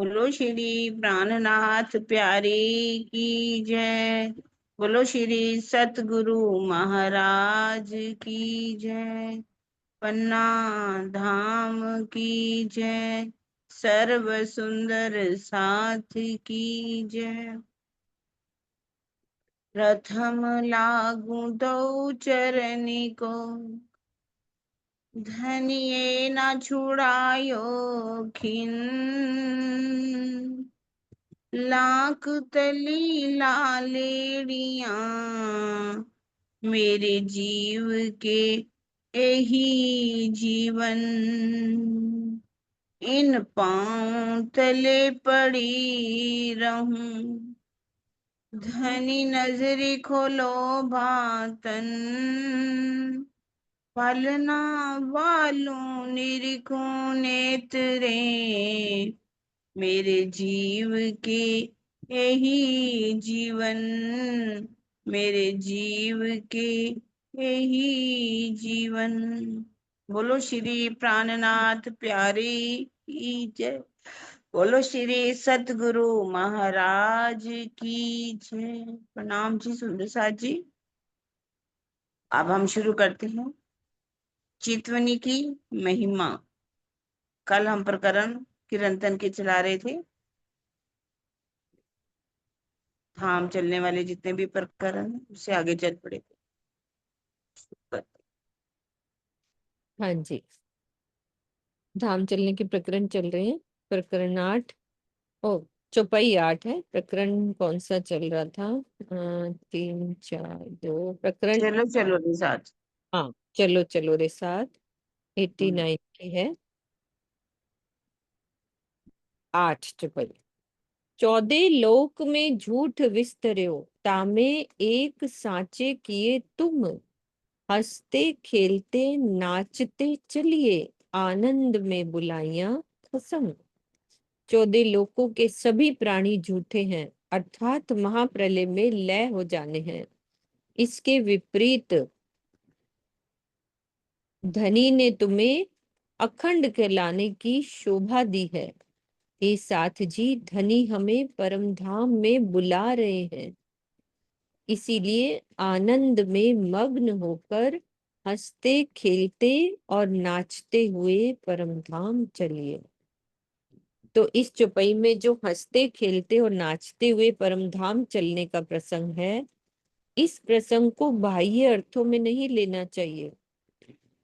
बोलो श्री प्राणनाथ प्यारे की जय। बोलो श्री सतगुरु महाराज की जय। पन्ना धाम की जय। सर्व सुंदर साथ की जय। प्रथम लागू दो चरनी को, धनिये न छुड़ायो खिन। लाख तली लालेड़िया, मेरे जीव के यही जीवन। इन पांव तले पड़ी रहूं, धनी नजरी खोलो भातन। पालना वालों निरीखों नेत्रे, मेरे जीव के यही जीवन। मेरे जीव के यही जीवन। बोलो श्री प्राणनाथ प्यारे की जय। बोलो श्री सतगुरु महाराज की जय। प्रणाम जी सुंदर साथ जी। अब हम शुरू करते हैं चितवनी की महिमा। कल हम प्रकरण किरंतन के चला रहे थे। धाम चलने वाले जितने भी प्रकरण हैं, उससे आगे चल पड़े थे। हाँ जी, धाम चलने के प्रकरण चल रहे हैं। प्रकरण 8। ओ, चौपाई 8 है। प्रकरण कौन सा चल रहा था? 3 4 2 प्रकरण। चलो चलो निषाद। हाँ, चलो चलो रे साथ 89 की है। 8 चौपाई। 14 लोक में झूठ विस्तर्यो, तामे एक साचे किए तुम। हंसते खेलते नाचते चलिए, आनंद में बुलाइयां खसम। 14 लोकों के सभी प्राणी झूठे हैं, अर्थात महाप्रलय में लय हो जाने हैं। इसके विपरीत धनी ने तुम्हें अखंड कहलाने की शोभा दी है। हे साथ जी, धनी हमें परम धाम में बुला रहे हैं, इसीलिए आनंद में मग्न होकर हंसते खेलते और नाचते हुए परम धाम चलिए। तो इस चौपाई में जो हंसते खेलते और नाचते हुए परम धाम चलने का प्रसंग है, इस प्रसंग को बाह्य अर्थों में नहीं लेना चाहिए।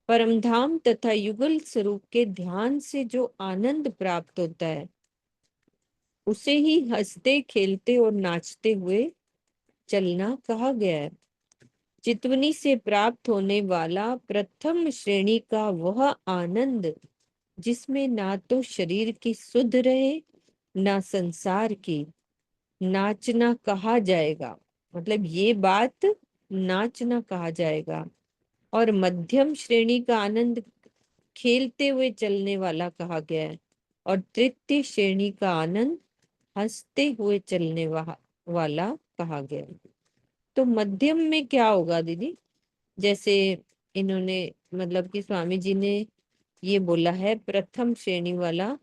परमधाम तथा युगल स्वरूप के ध्यान से जो आनंद प्राप्त होता है, उसे ही हंसते खेलते और नाचते हुए चलना कहा गया है। चितवनी से प्राप्त होने वाला प्रथम श्रेणी का वह आनंद, जिसमें ना तो शरीर की सुध रहे, ना संसार की, नाचना कहा जाएगा। मतलब ये बात नाचना कहा जाएगा। और मध्यम श्रेणी का आनंद खेलते हुए चलने वाला कहा गया है। और तृतीय श्रेणी का आनंद हंसते हुए चलने वाला कहा गया है। तो मध्यम में क्या होगा दीदी? जैसे इन्होंने, मतलब कि स्वामी जी ने ये बोला है, प्रथम श्रेणी वाला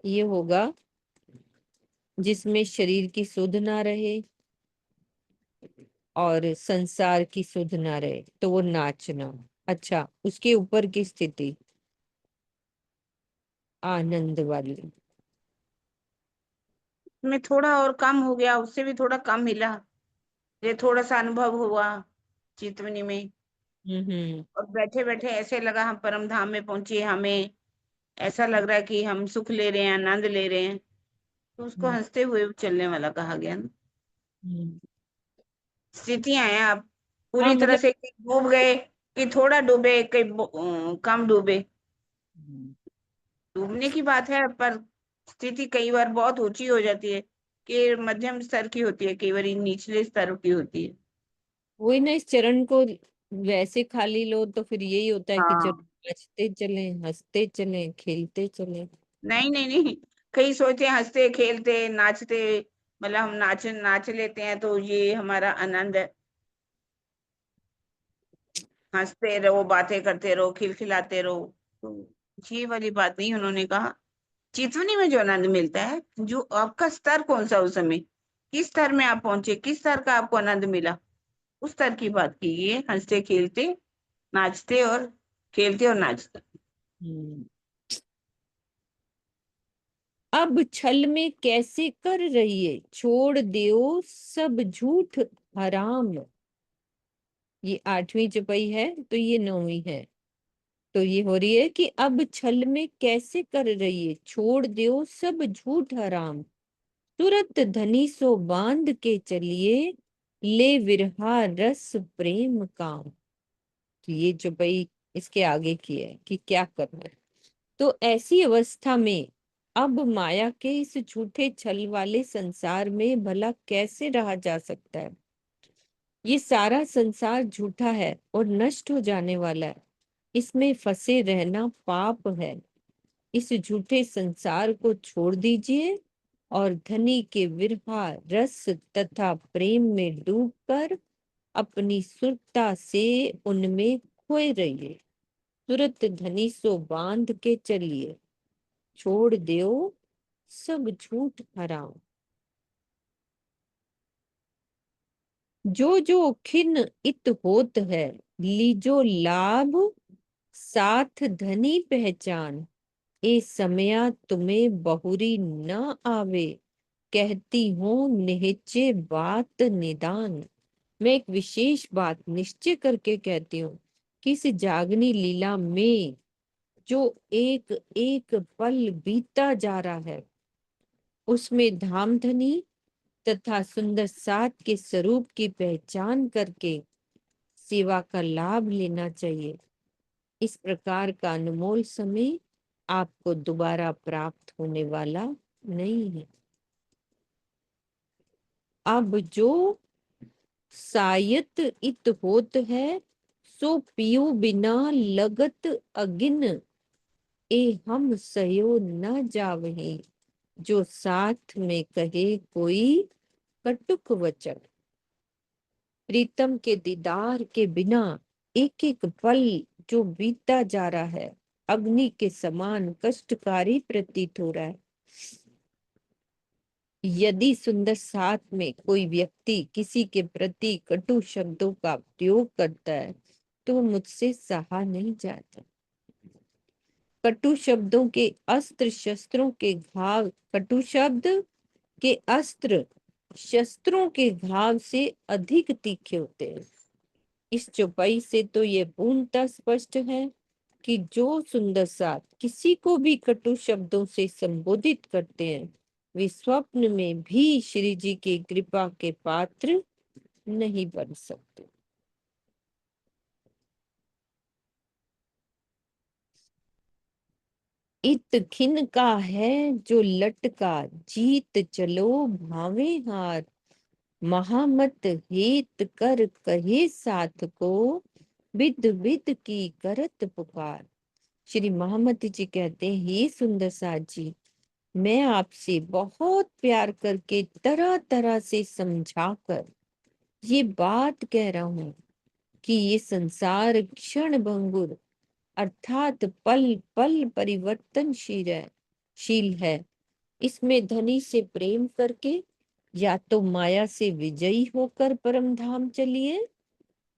ये होगा जिसमें शरीर की सुध ना रहे और संसार की सुध ना रहे, तो वो नाचना। अच्छा, उसके ऊपर की स्थिति आनंद वाली। में थोड़ा और कम हो गया, उससे भी थोड़ा कम मिला। ये थोड़ा सा अनुभव हुआ चितवनी में। हम्म। और बैठे बैठे ऐसे लगा हम परम धाम में पहुंचे। हमें ऐसा लग रहा है कि हम सुख ले रहे हैं, आनंद ले रहे हैं। तो उसको हम्म। हंसते हुए चलने वाला कहा गया ना। हम्म। स्थितियां हैं। आप हाँ पूरी तरह मतलब से कहीं डूब गए कि थोड़ा डूबे, कहीं कम डूबे। डूबने की बात है, पर स्थिति कई बार बहुत ऊंची हो जाती है, कि मध्यम स्तर की होती है, कई बार निचले स्तर की होती है। वही ना, इस चरण को वैसे खाली लो तो फिर यही होता है कि चलो हाँ। नाचते चले, हंसते चले, खेलते चले। नहीं नहीं नहीं। कई सोचते हैं हंसते खेलते नाचते, मतलब हम नाच नाच लेते हैं तो ये हमारा आनंद है। हंसते रहो, बातें करते रहो, खिलखिलाते रहो। तो ये वाली बात नहीं उन्होंने कहा। चितवनी में जो आनंद मिलता है, जो आपका स्तर कौन सा उस समय, किस स्तर में आप पहुंचे, किस स्तर का आपको आनंद मिला, उस स्तर की बात कीजिए। हंसते खेलते नाचते और खेलते और नाचते। हम्म। अब छल में कैसे कर रहिए, छोड़ देओ सब झूठ हराम। ये 8वीं चौपाई है, तो ये 9वीं है। तो ये हो रही है कि अब छल में कैसे कर रही है, छोड़ दो सब झूठ हराम। तुरत धनी सो बांध के चलिए, ले विरहा रस प्रेम काम। तो ये जो भाई इसके आगे की है कि क्या करना है। तो ऐसी अवस्था में अब माया के इस झूठे छल वाले संसार में भला कैसे रहा जा सकता है। ये सारा संसार झूठा है और नष्ट हो जाने वाला है। इसमें फंसे रहना पाप है। इस झूठे संसार को छोड़ दीजिए और धनी के विरहा रस तथा प्रेम में डूबकर अपनी सुरता से उनमें खोए रहिए। तुरंत धनी सो बांध के चलिए, छोड़ दो सब झूठ हराम। जो जो खिन इत होत है, लीजो लाभ साथ धनी पहचान। ए समया तुम्हें बहुरी न आवे, कहती हूँ निश्चय बात निदान। मैं एक विशेष बात निश्चय करके कहती हूँ कि इस जागनी लीला में जो एक एक पल बीतता जा रहा है, उसमें धामधनी तथा सुंदर साथ के स्वरूप की पहचान करके सेवा का लाभ लेना चाहिए। इस प्रकार का अनमोल समय आपको दोबारा प्राप्त होने वाला नहीं है। अब जो सायत इत होत है, सो पियो बिना लगत अगिन। ए हम सयो न जावही, जो साथ में कहे कोई कटुक वचन। प्रीतम के दीदार के बिना एक एक पल जो बीतता जा रहा है, अग्नि के समान कष्टकारी प्रतीत हो रहा है। यदि सुंदर साथ में कोई व्यक्ति किसी के प्रति कटु शब्दों का प्रयोग करता है, तो मुझसे सहा नहीं जाता। कटु शब्दों के अस्त्र शस्त्रों के घाव, कटु शब्द के अस्त्र शस्त्रों के घाव से अधिक तीखे होते हैं। इस चौपाई से तो ये पूर्णतः स्पष्ट है कि जो सुंदर साथ किसी को भी कटु शब्दों से संबोधित करते हैं, वे स्वप्न में भी श्री जी की कृपा के पात्र नहीं बन सकते। इत खिन का है जो लटका, जीत चलो भावे हार। महामत हेत कर कहे साथ को, विद विद की करत पुकार। श्री महामती जी कहते हैं, हे सुंदर साथ जी, मैं आपसे बहुत प्यार करके तरह तरह से समझाकर ये बात कह रहा हूँ कि ये संसार क्षण भंगुर अर्थात पल पल परिवर्तनशील है शील है। इसमें धनी से प्रेम करके या तो माया से विजयी होकर परम धाम चलिए,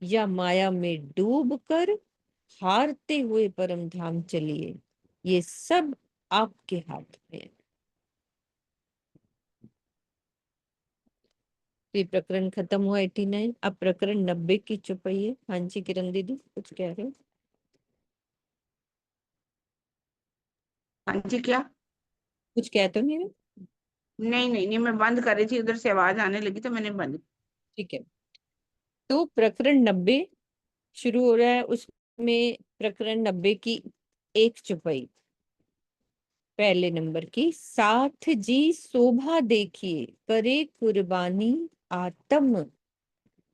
या माया में डूब कर हारते हुए परम धाम चलिए। ये सब आपके हाथ में है। तो ये प्रकरण खत्म हुआ 89। अब प्रकरण 90 की चौपाई है। हाँ जी किरण दीदी कुछ कह रहे हो? हाँ जी, क्या? कुछ कह तो नहीं रहे? नहीं नहीं नहीं, मैं बंद कर रही थी, उधर से आवाज आने लगी तो मैंने बंद। ठीक है। तो प्रकरण 90 शुरू हो रहा है। उसमें प्रकरण 90 की एक चौपाई पहले नंबर की, साथ जी शोभा देखिए, करे कुर्बानी आत्म।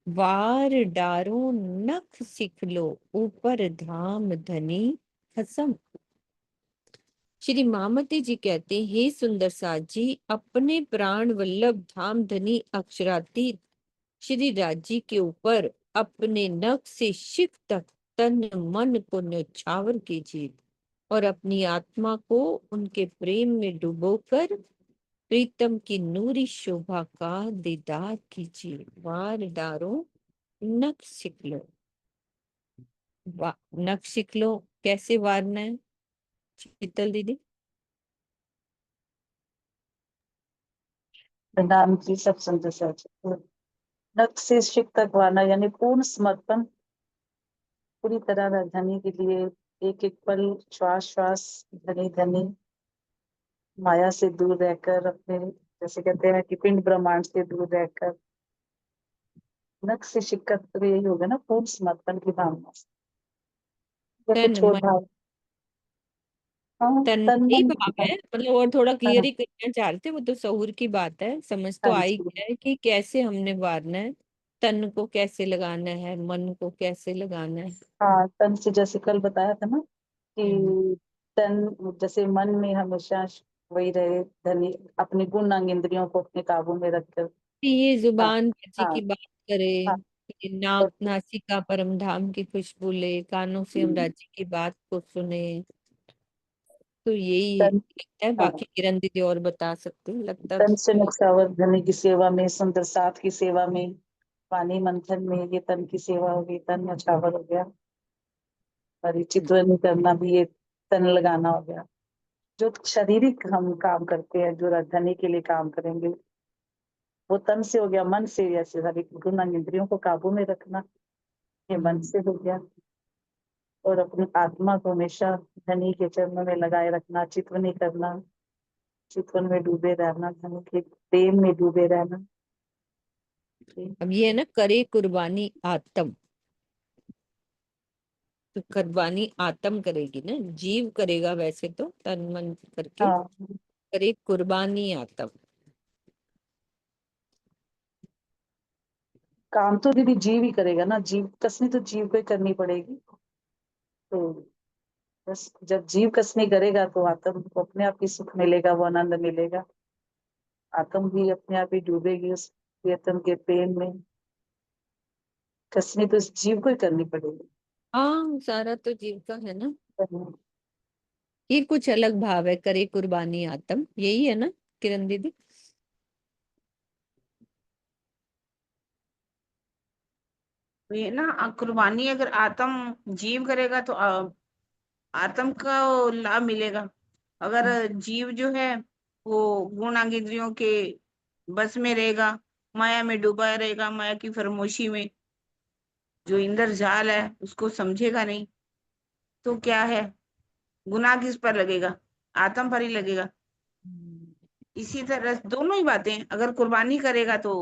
वार डारो नख सिख लो, ऊपर धाम धनी खसम। श्री मामती जी कहते हैं, हे सुंदर साथ जी, अपने प्राण वल्लभ धाम धनी अक्षरातीत श्री राजी के ऊपर अपने नख से शिख तक तन मन को न्यौछावर कीजिए। और अपनी आत्मा को उनके प्रेम में डुबोकर प्रीतम की नूरी शोभा का दीदार कीजिए। वार डारो नख सिकलो। नख सिकलो कैसे वारना है शीतल दीदी? प्रणाम जी, सब समझे सच। नख से शिख तक वाना यानी पूर्ण समर्पण, पूरी तरह राजधानी के लिए। एक एक पल, श्वास श्वास, धनी धनी माया से दूर रहकर, अपने जैसे कहते हैं कि पिंड ब्रह्मांड से दूर रहकर। नख से शिख का तो यही होगा ना, पूर्ण समर्पण की भावना से, या तन कुछ और मन, भाव। हाँ, तन तन ही मन भाव की है भाव। मतलब, और थोड़ा क्लियर हाँ, ही करना चाहते, वो तो सहूर की बात है, समझ तो हाँ आई जी। है कि कैसे हमने वारना है, तन को कैसे लगाना है, मन को कैसे लगाना है। हाँ, तन से जैसे कल बताया था ना हम्म। कि तन जैसे मन में हमेशा वही रहे, धनी अपने गुण अंग इंद्रियों को अपने काबू में रखकर। कि ये हाँ, जुबान किसी हाँ, की बात करे, हाँ। ये नाक और नासिका परम धाम की खुशबू ले, कानों से हम राज्य की बात को सुने, तो यही तन, लगता है। हाँ, बाकी किरण दीदी और बता सकते हैं, लगता तन से तो। नुकसावर धनी की सेवा में, सुंदर साथ की सेवा में, पानी मंथन में, ये तन की सेवा हो गई, तन न्यौछावर हो गया। परिचित करना भी ये तन लगाना हो गया। जो शारीरिक हम काम करते हैं, जो राजधानी के लिए काम करेंगे, वो तन से हो गया। मन से जैसे सारी गुण अंग इंद्रियों को काबू में रखना, ये मन हम्म। से हो गया। और अपनी आत्मा को हमेशा धनी के चरणों में लगाए रखना, चितवन नहीं करना, चितवन में डूबे रहना, धनी के प्रेम में डूबे रहना। अब ये है ना, करे कुर्बानी आत्म, तो कुर्बानी आत्म करेगी ना, जीव करेगा वैसे तो तन मन करके, हाँ, करे कुर्बानी आत्म। काम तो दीदी जीव ही करेगा ना, जीव कसनी तो जीव को ही करनी पड़ेगी। तो बस जब जीव कसनी करेगा तो आत्म को अपने आप ही सुख मिलेगा, वो आनंद मिलेगा। आत्म भी अपने आप ही डूबेगी उस प्रियतम के प्रेम में। कसनी तो इस जीव को ही करनी पड़ेगी। हाँ, सारा तो जीव का है ना। तो ये कुछ अलग भाव है, करे कुर्बानी आत्म, यही है ना किरण दीदी? ये ना कुर्बानी अगर आत्म जीव करेगा तो आत्म का लाभ मिलेगा। अगर जीव जो है वो गुण अंग इंद्रियों के बस में रहेगा, माया में डूबा रहेगा, माया की फरमोशी में, जो इंद्र जाल है उसको समझेगा नहीं, तो क्या है, गुनाह किस पर लगेगा? आत्म पर ही लगेगा। इसी तरह दोनों ही बातें, अगर कुर्बानी करेगा तो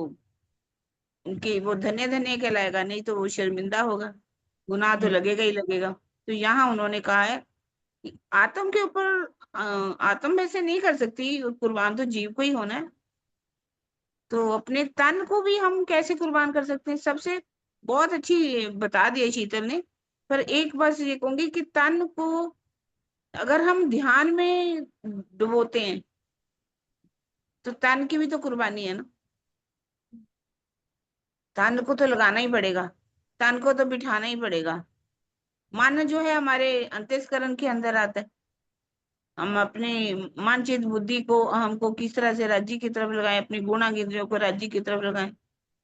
उनके वो धन्य धन्य कहलाएगा, नहीं तो वो शर्मिंदा होगा, गुनाह तो हम्म। लगेगा ही लगेगा। तो यहाँ उन्होंने कहा है कि आत्म के ऊपर आत्म वैसे नहीं कर सकती, कुर्बान तो जीव को ही होना है। तो अपने तन को भी हम कैसे कुर्बान कर सकते हैं? सबसे बहुत अच्छी बता दिया शीतल ने। पर एक बस ये कहूंगी कि तन को अगर हम ध्यान में डुबोते हैं तो तन की भी तो कुर्बानी है ना। तन को तो लगाना ही पड़ेगा, तन को तो बिठाना ही पड़ेगा। मन जो है हमारे अंतस्करण के अंदर आता है। हम अपने मन चित बुद्धि को, अहम को किस तरह से राज्य की तरफ लगाएं, अपनी गुणागिंद्रियों को राज्य की तरफ लगाएं।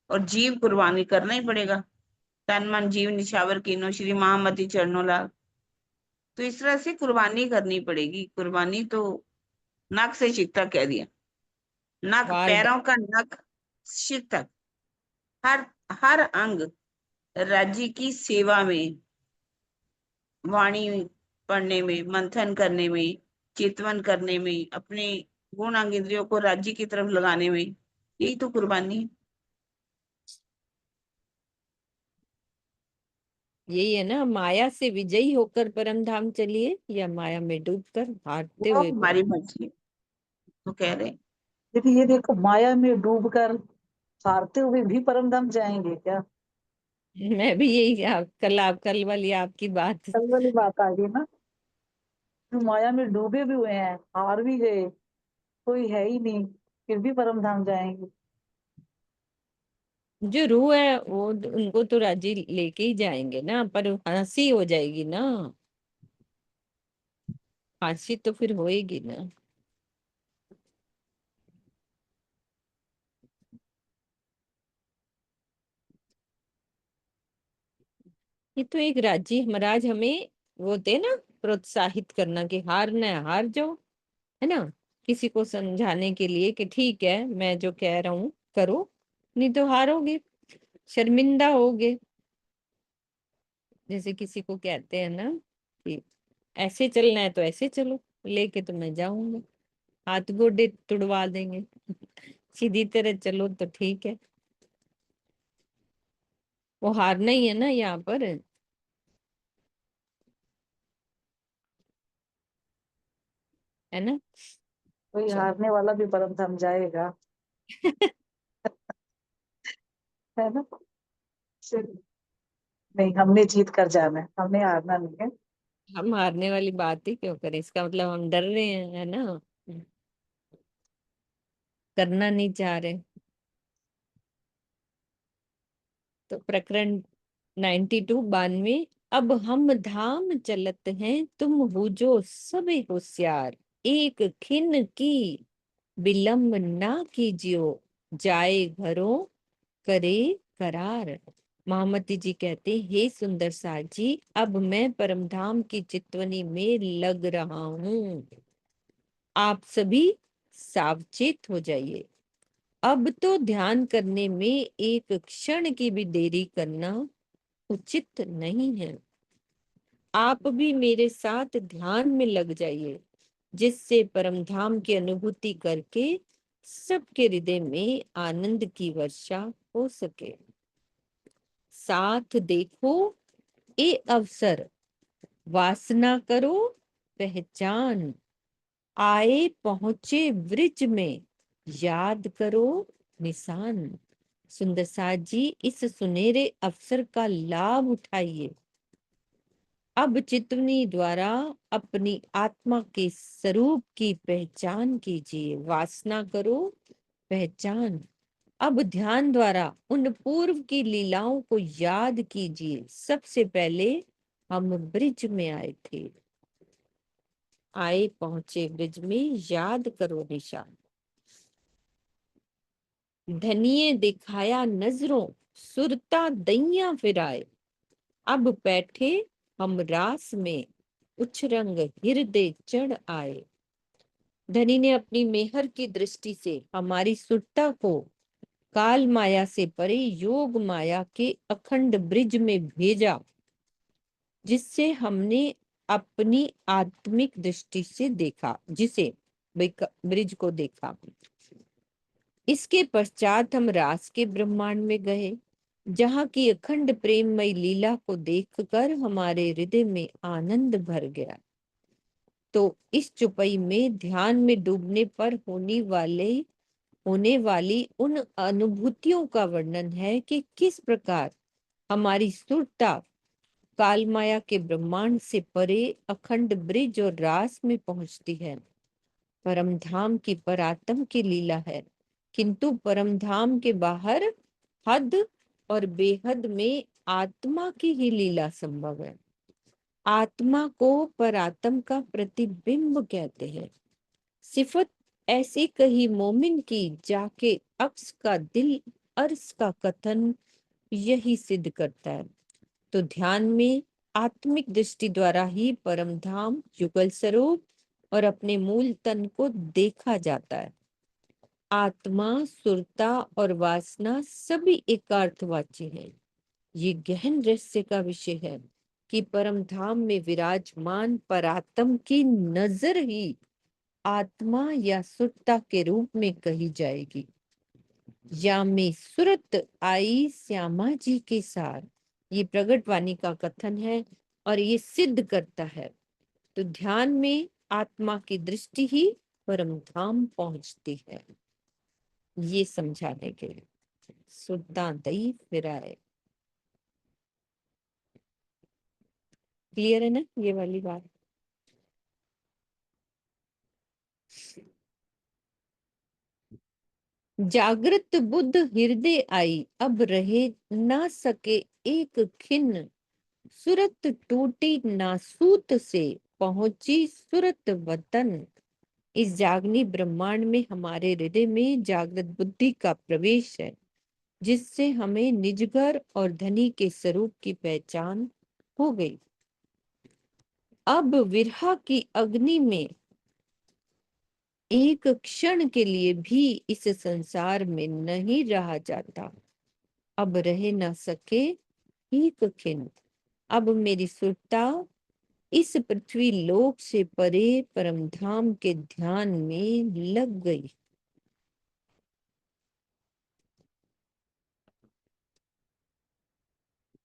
और जीव कुर्बानी करना ही पड़ेगा। तन मन जीव निछावर कीनो, श्री महामति चरणों लाल। तो इस तरह से कुर्बानी करनी पड़ेगी। कुर्बानी तो नख से शिक तक कह दिया, नख वार पैरों का नख, शिक तक, हर हर अंग राज्य की सेवा में, वाणी पढ़ने में, मंथन करने में, चितवन करने में, अपने गुण अंग इंद्रियों को राज्य की तरफ लगाने में, यही तो कुर्बानी है। यही है ना, माया से विजयी होकर परम धाम चलिए, या माया में डूबकर हारते वो हुए हमारी मर्जी है, तो कह रहे हैं। दीदी ये देखो, माया में डूब कर हारते हुए भी परम धाम जाएंगे क्या? मैं भी यही कल वाली आपकी बात। कल वाली बात आ गई ना, जो माया में डूबे भी हुए हैं, हार भी गए, कोई है ही नहीं, फिर भी परम धाम जाएंगे। जो रूह है वो उनको तो राजी लेके ही जाएंगे ना, पर हंसी हो जाएगी ना। फांसी तो फिर होएगी ना। ये तो एक राज्य महाराज हमें वो थे ना, प्रोत्साहित करना कि हारना है हार जाओ, है ना, किसी को समझाने के लिए कि ठीक है मैं जो कह रहा हूँ करो, नहीं तो हारोगे, शर्मिंदा होगे। जैसे किसी को कहते हैं ना कि ऐसे चलना है तो ऐसे चलो, लेके तो मैं जाऊंगा, हाथ गोडे तुड़वा देंगे। सीधी तरह चलो तो ठीक है। वो हारना ही है ना यहाँ पर, है ना। कोई चलो। हारने वाला भी परम धाम जाएगा, है ना। सिर्फ- नहीं, हमने जीत कर जाना है, हमने हारना नहीं है। हम हारने वाली बात ही क्यों करें, इसका मतलब हम डर रहे हैं, है ना, करना नहीं चाह रहे। तो प्रकरण 92 92। अब हम धाम चलत हैं, तुम हो जो सबे होशियार, एक खिन की विलंब ना कीजियो, जाए घरों करे करार। महामती जी कहते, हे सुंदर सार जी, अब मैं परमधाम की चितवनी में लग रहा हूँ, आप सभी सावचेत हो जाइए। अब तो ध्यान करने में एक क्षण की भी देरी करना उचित नहीं है। आप भी मेरे साथ ध्यान में लग जाइए, जिससे परमधाम की अनुभूति करके सबके हृदय में आनंद की वर्षा हो सके। साथ देखो ये अवसर, वासना करो पहचान, आए पहुंचे ब्रिज में याद करो निशान। सुंदर साथ जी, इस सुनहरे अवसर का लाभ उठाइए। अब चितवनी द्वारा अपनी आत्मा के स्वरूप की पहचान कीजिए, वासना करो पहचान। अब ध्यान द्वारा उन पूर्व की लीलाओं को याद कीजिए। सबसे पहले हम ब्रिज में आए थे, आए पहुंचे ब्रिज में याद करो निशान। धनिये दिखाया नजरों, सुरता दैया फिराए, अब बैठे हम रास में, उछरंग हृदय चढ़ आए। धनी ने अपनी मेहर की दृष्टि से हमारी सुरता को काल माया से परे योग माया के अखंड ब्रिज में भेजा, जिससे हमने अपनी आत्मिक दृष्टि से देखा, जिसे ब्रिज को देखा। इसके पश्चात हम रास के ब्रह्मांड में गए, जहाँ की अखंड प्रेममय लीला को देखकर हमारे हृदय में आनंद भर गया। तो इस चुपई में ध्यान में डूबने पर होने वाली उन अनुभूतियों का वर्णन है कि किस प्रकार हमारी सुरता काल माया के ब्रह्मांड से परे अखंड ब्रिज और रास में पहुंचती है। परमधाम की परात्म की लीला है, किंतु परमधाम के बाहर हद और बेहद में आत्मा की ही लीला संभव है। आत्मा को परात्म का प्रतिबिंब कहते हैं। सिफत ऐसी कही मोमिन की, जाके अक्स का दिल अर्श का कथन यही सिद्ध करता है। तो ध्यान में आत्मिक दृष्टि द्वारा ही परमधाम युगल स्वरूप और अपने मूल तन को देखा जाता है। आत्मा, सुरता और वासना सभी एकार्थवाची हैं। ये गहन रहस्य का विषय है कि परमधाम में विराजमान परात्म की नजर ही आत्मा या सुरता के रूप में कही जाएगी। या में सुरत आई श्यामा जी के साथ, ये प्रगट वाणी का कथन है और ये सिद्ध करता है। तो ध्यान में आत्मा की दृष्टि ही परम धाम पहुंचती है, ये समझाने के लिए। सुरता दई फिराए। क्लियर है ना ये वाली बात। जागृत बुद्ध हृदय आई, अब रहे ना सके एक खिन्न, सुरत टूटी नासूत से पहुंची सुरत वतन। इस जागनी ब्रह्मांड में हमारे हृदय में जागृत बुद्धि का प्रवेश है, जिससे हमें निजगर और धनी के स्वरूप की पहचान हो गई। अब विरह की अग्नि में एक क्षण के लिए भी इस संसार में नहीं रहा जाता। अब रह न सके एक क्षण। अब मेरी सुरता इस पृथ्वी लोक से परे परम धाम के ध्यान में लग गई।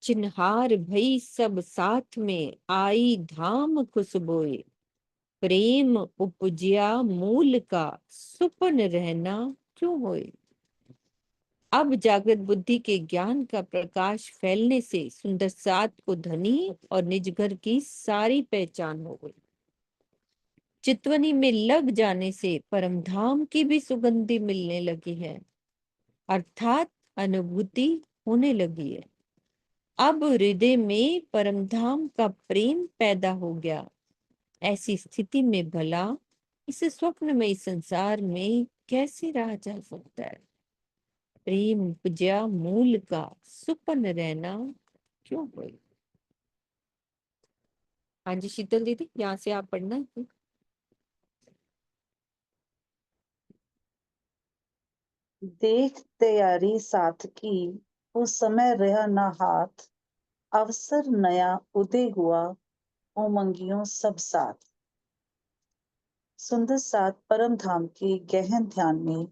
चिन्हार भई सब साथ में आई धाम खुशबोए। प्रेम उपजिया मूल का सुपन रहना क्यों होए। अब जागृत बुद्धि के ज्ञान का प्रकाश फैलने से सुंदर साथ को धनी और निजगर की सारी पहचान हो गई। चितवनी में लग जाने से परमधाम की भी सुगंधी मिलने लगी है, अर्थात अनुभूति होने लगी है। अब हृदय में परमधाम का प्रेम पैदा हो गया। ऐसी स्थिति में भला इस स्वप्नमय संसार में कैसे रहा जा सकता है। प्रेम उपजा मूल का सुपन रहना क्यों होए। हाँ जी शीतल दीदी, यहाँ से आप पढ़ना है। देख तैयारी साथ की, उस समय रहा ना हाथ। अवसर नया उदय हुआ, उमंगियों सब साथ। सुंदर साथ परम धाम के गहन ध्यान में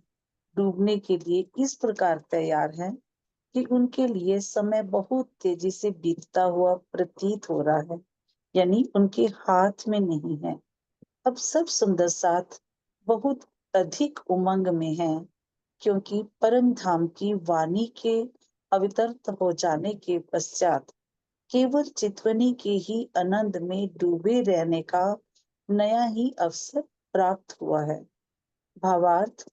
डूबने के लिए इस प्रकार तैयार हैं कि उनके लिए समय बहुत तेजी से बीतता हुआ प्रतीत हो रहा है, यानी उनके हाथ में नहीं है। अब सब सुंदर साथ बहुत अधिक उमंग में हैं, क्योंकि परम धाम की वाणी के अवितर्त हो जाने के पश्चात केवल चितवनी के ही आनंद में डूबे रहने का नया ही अवसर प्राप्त हुआ है। भावार्थ,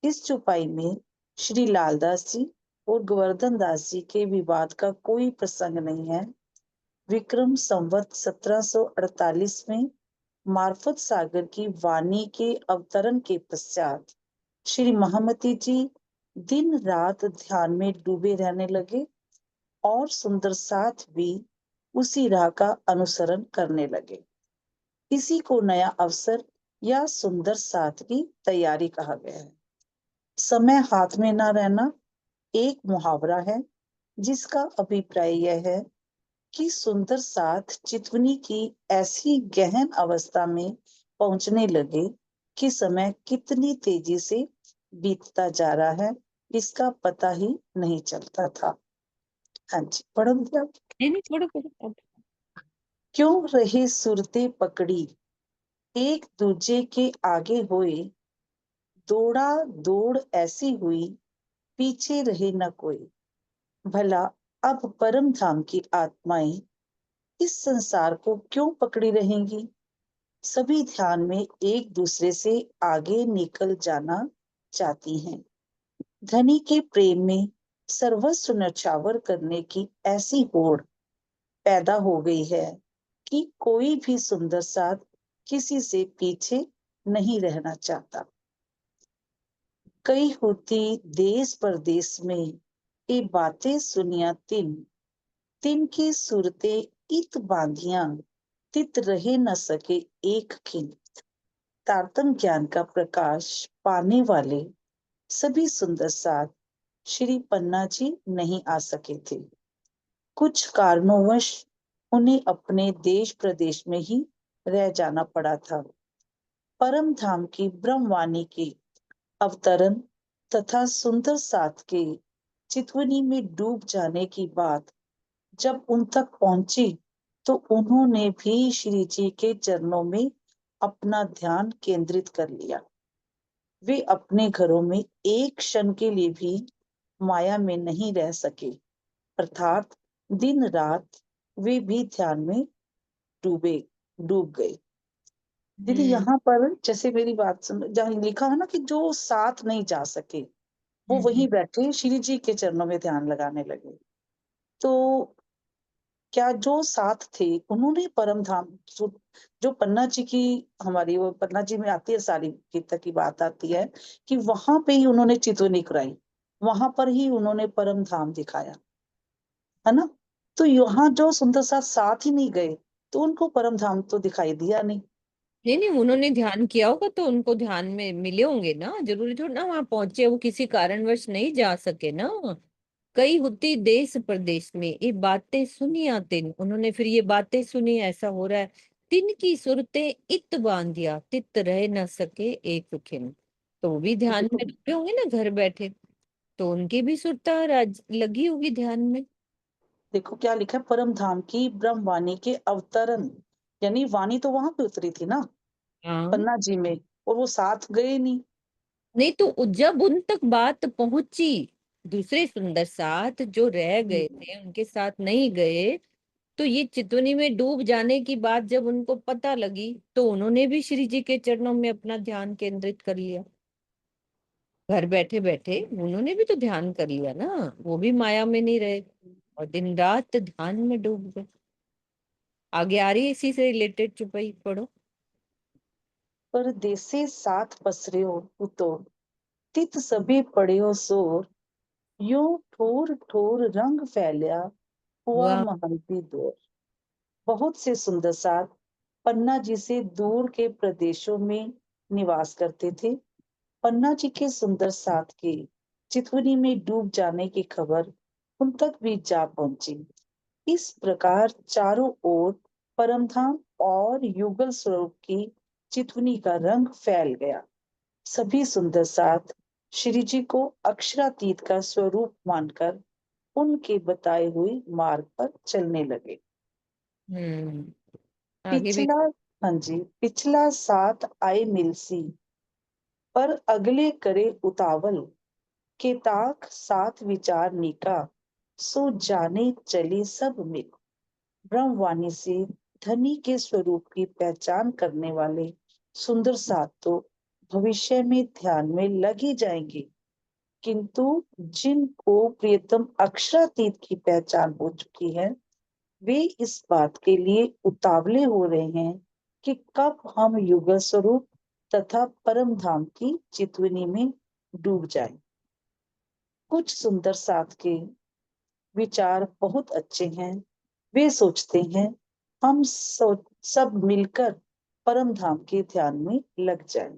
इस चौपाई में श्री लालदास जी और गोवर्धन दास जी के विवाद का कोई प्रसंग नहीं है। विक्रम संवत 1748 में मार्फत सागर की वाणी के अवतरण के पश्चात श्री महामती जी दिन रात ध्यान में डूबे रहने लगे और सुंदर साथ भी उसी राह का अनुसरण करने लगे। इसी को नया अवसर या सुंदर साथ की तैयारी कहा गया है। समय हाथ में ना रहना एक मुहावरा है, जिसका अभिप्राय यह है कि सुंदर साथ चितवनी की ऐसी गहन अवस्था में पहुंचने लगे कि समय कितनी तेजी से बीतता जा रहा है, इसका पता ही नहीं चलता था। हाँ जी, पढ़ो भैया। नहीं नहीं, छोड़ो छोड़ो अब। क्यों रहे सुरते पकड़ी, एक दूजे के आगे हुए। दौड़ा दौड़ ऐसी हुई, पीछे रहे न कोई। भला अब परम धाम की आत्माएं इस संसार को क्यों पकड़ी रहेंगी। सभी ध्यान में एक दूसरे से आगे निकल जाना चाहती हैं। धनी के प्रेम में सर्वस्व न्यौछावर करने की ऐसी होड़ पैदा हो गई है कि कोई भी सुंदर साथ किसी से पीछे नहीं रहना चाहता। कई होती देश परदेश में ये बातें सुनिया तिन, तिन की सूरते इत बांधिया, तित रहे न सके एक खिन। तारतम ज्ञान का प्रकाश पाने वाले सभी सुंदर साथ श्री पन्ना जी नहीं आ सके थे। कुछ कारणोंवश उन्हें अपने देश प्रदेश में ही रह जाना पड़ा था। परम धाम की ब्रह्मवाणी के अवतरण तथा सुंदर साथ के चितवनी में डूब जाने की बात जब उन तक पहुंची, तो उन्होंने भी श्री जी के चरणों में अपना ध्यान केंद्रित कर लिया। वे अपने घरों में एक क्षण के लिए भी माया में नहीं रह सके, अर्थात दिन रात वे भी ध्यान में डूब गए। दीदी यहाँ पर जैसे मेरी बात सुन, जहाँ लिखा है ना कि जो साथ नहीं जा सके वो वहीं बैठे श्री जी के चरणों में ध्यान लगाने लगे। तो क्या जो साथ थे उन्होंने परम धाम जो पन्ना जी की, हमारी वो पन्ना जी में आती है सारी गीता की बात आती है कि वहां पे ही उन्होंने चितवनी कराई, वहां पर ही उन्होंने परम धाम दिखाया, है ना। तो यहाँ जो सुंदर साथ ही नहीं गए तो उनको परम धाम तो दिखाई दिया नहीं। नहीं नहीं, उन्होंने ध्यान किया होगा तो उनको ध्यान में मिले होंगे ना, जरूरी थोड़ा ना वहां पहुंचे, वो किसी कारणवश नहीं जा सके ना। कई होती देश प्रदेश में ये बातें सुनी आते, उन्होंने फिर ये बातें सुनी, ऐसा हो रहा है। तिन की सुरतें इत बांधिया, तित रह न सके एक खिन। तो वो भी तो ध्यान देखो, में डूबे होंगे ना घर बैठे, तो उनकी भी सुरता लगी होगी ध्यान में। देखो क्या लिखा है, परम धाम की ब्रह्म वाणी के अवतरण, यानी वाणी तो वहां पे उतरी थी ना हाँ, पन्ना जी में, और वो साथ गए नहीं। नहीं तो जब उन तक बात पहुंची, दूसरे सुंदर साथ जो रह गए हम्म। थे उनके साथ नहीं गए, तो ये चितवनी में डूब जाने की बात जब उनको पता लगी, तो उन्होंने भी श्री जी के चरणों में अपना ध्यान केंद्रित कर लिया। घर बैठे बैठे उन्होंने भी तो ध्यान कर लिया ना, वो भी माया में नहीं रहे और दिन रात ध्यान में डूब गए। आगे आ रही है इसी से रिलेटेड, चुपई पढ़ो। परदेसे साथ पसर्यो उतो, तित सभी पड़ियो सोर, यूं ठोर ठोर रंग फैलिया, हुआ वाह। महंती दौर। बहुत से सुंदर साथ पन्ना जी से दूर के प्रदेशों में निवास करते थे। पन्ना जी के सुंदर साथ के चितवनी में डूब जाने की खबर उन तक भी जा पहुंची। इस प्रकार चारों ओर परमधाम और युगल स्वरूप की चितवनी का रंग फैल गया। सभी सुंदर साथ श्री जी को अक्षरातीत का स्वरूप मानकर उनके बताए हुए मार्ग पर चलने लगे। आगे भी। पिछला, हाँ जी, पिछला साथ आए मिलसी, पर अगले करे उतावल, के ताक साथ विचार निका, सो जाने चले सब मिल। ब्रह्मवाणी से धनी के स्वरूप की पहचान करने वाले सुंदर साथ तो भविष्य में ध्यान में लग ही जाएंगे, किंतु जिनको प्रियतम अक्षरातीत की पहचान हो चुकी है, वे इस बात के लिए उतावले हो रहे हैं कि कब हम युगल स्वरूप तथा परम धाम की चितवनी में डूब जाएं। कुछ सुंदर साथ के विचार बहुत अच्छे हैं। वे सोचते हैं हम सब मिलकर परम धाम के ध्यान में लग जाएं।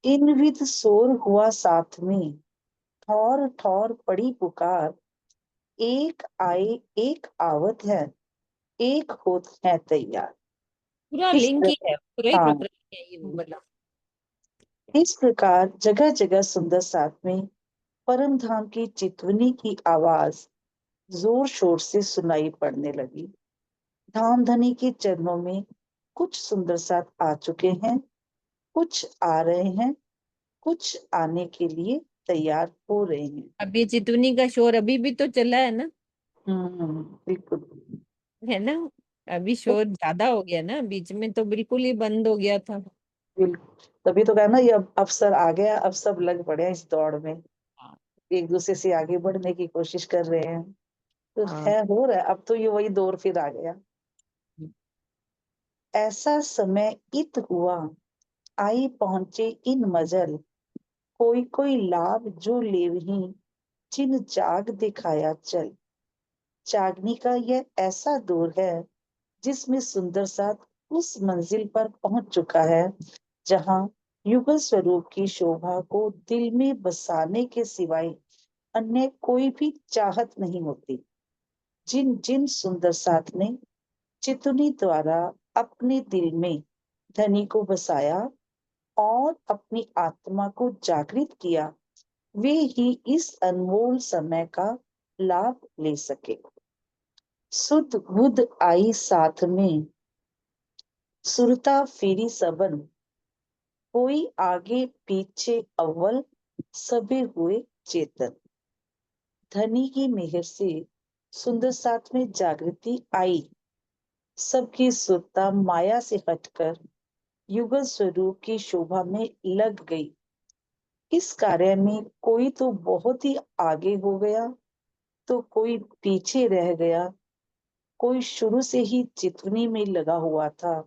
इन विध शोर हुआ साथ में, ठौर ठौर पड़ी पुकार, एक आए एक आवत है, एक होत है तैयार। पूरा इस लिंक ही है, पूरा ही हाँ, प्रकरण है ये वाला। इस प्रकार जगह जगह सुंदर साथ में परम धाम की चितवनी की आवाज जोर शोर से सुनाई पड़ने लगी। धाम धनी के चरणों में कुछ सुंदर साथ आ चुके हैं, कुछ आ रहे हैं, कुछ आने के लिए तैयार हो रहे हैं। अब ये चितवनी का शोर अभी भी तो चला है ना, बिल्कुल। है ना। अभी शोर ज्यादा हो गया ना, बीच में तो बिल्कुल ही बंद हो गया था। बिल्कुल, तभी तो कहा ना, ये अब अवसर आ गया, अब सब लग पड़े हैं इस दौड़ में, हाँ। एक दूसरे से आगे बढ़ने की कोशिश कर रहे हैं। तो हाँ। है, हो रहा है, अब तो ये वही दौर फिर आ गया। ऐसा समय इत हुआ, आई पहुंचे इन मजल, कोई कोई लाभ जो लेवही, जिन जाग दिखाया चल। जागनी का यह ऐसा दौर है जिसमें सुंदर साथ उस मंजिल पर पहुंच चुका है जहां युगल स्वरूप की शोभा को दिल में बसाने के सिवाय अन्य कोई भी चाहत नहीं होती। जिन जिन सुंदर साथ ने चितुनी द्वारा अपने दिल में धनी को बसाया और अपनी आत्मा को जागृत किया, वे ही इस अनमोल समय का लाभ ले सके। सुध बुध आई साथ में, सुरता फेरी सबन, कोई आगे पीछे अव्वल, सबे हुए चेतन। धनी की मेहर से सुंदर साथ में जागृति आई, सबकी सुरता माया से हटकर युगल स्वरूप की शोभा में लग गई। इस कार्य में कोई तो बहुत ही आगे हो गया, तो कोई पीछे रह गया, कोई शुरू से ही चितवनी में लगा हुआ था।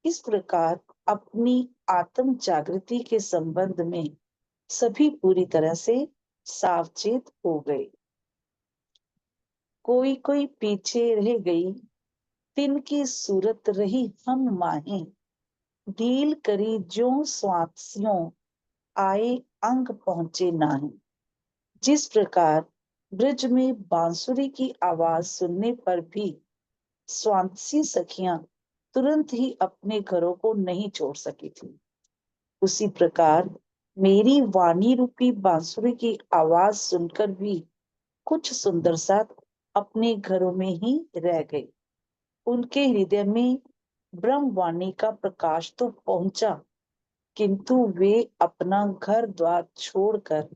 इस प्रकार अपनी आत्म जागृति के संबंध में सभी पूरी तरह से सावचेत हो गए। कोई कोई पीछे रह गई, तिनकी सूरत रही हम माहें, ढील करी ज्यों स्वात्स्यों, आए अंग पहुंचे नाहीं। जिस प्रकार ब्रज में बांसुरी की आवाज सुनने पर भी स्वांसी सखियां तुरंत ही अपने घरों को नहीं छोड़ सकी थी, उसी प्रकार मेरी वाणी रूपी बांसुरी की आवाज सुनकर भी कुछ सुंदर साथ अपने घरों में ही रह गए। उनके हृदय में ब्रह्मवाणी का प्रकाश तो पहुंचा, किंतु वे अपना घर द्वार छोड़कर